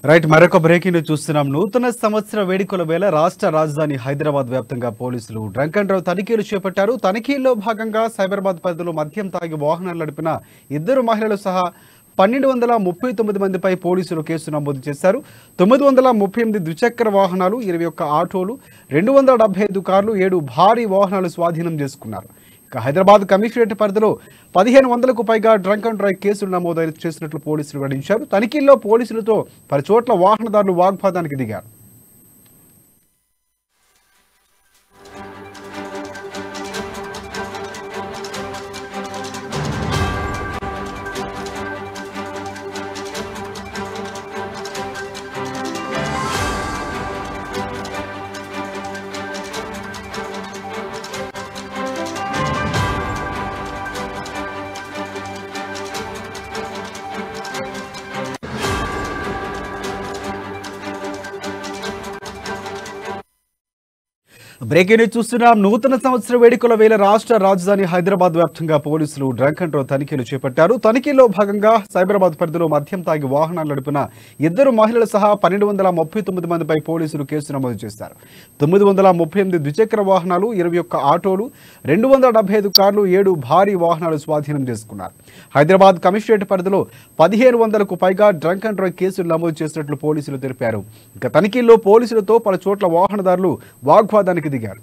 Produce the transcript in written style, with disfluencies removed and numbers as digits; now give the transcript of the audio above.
Right, మరొక breaking news చూస్తున్నాం. నూతన సంవత్సర వేడుకల వేళ రాష్ట్ర రాజధాని హైదరాబాద్ వ్యాప్తంగా పోలీసులు డ్రంక్ అండ్ డ్రైవ్ తనిఖీలు చేపట్టారు. తనిఖీల్లో భాగంగా సైబరాబాద్ పరిధిలో మద్యం తాగి వాహనాలు నడిపిన 2 మహిళలు సహా 1239 మందిపై పోలీసులు కేసు నమోదు చేశారు. 938 ద్విచక్ర వాహనాలు, 21 ఆటోలు, 275 కార్లు, 7 భారీ వాహనాలు స్వాధీనం చేసుకున్నారు. ఇక హైదరాబాద్ కమిషనరేట్ పరిధిలో 1500కు పైగా డ్రంక్ అండ్ డ్రైవ్ కేసులు నమోదు చేసినట్లు పోలీసులు వెల్లడించారు. తనిఖీల్లో పోలీసులతో పలు చోట్ల వాహనదారులు వాగ్వాదానికి దిగారు. బ్రేకింగ్ న్యూస్ చూస్తున్నాం. నూతన సంవత్సర వేడుకల వేళ రాష్ట్ర రాజధాని హైదరాబాద్ వ్యాప్తంగా పోలీసులు డ్రంక్ అండ్ డ్రైవ్ తనిఖీలు చేపట్టారు. తనిఖీల్లో భాగంగా సైబరాబాద్ పరిధిలో మద్యం తాగి వాహనాలు నడిపిన 2 మహిళలు సహా 1239 మందిపై పోలీసులు కేసు నమోదు చేశారు. 938 ద్విచక్ర వాహనాలు, 21 ఆటోలు, 275 కార్లు, 7 భారీ వాహనాలు స్వాధీనం చేసుకున్నారు. హైదరాబాద్ కమిషనరేట్ పరిధిలో 1500కు పైగా డ్రంక్ అండ్ డ్రైవ్ కేసులు నమోదు చేసినట్లు పోలీసులు తెలిపారు. ఇక తనిఖీల్లో పోలీసులతో పలు చోట్ల వాహనదారులు వాగ్వాదానికి దిగారు.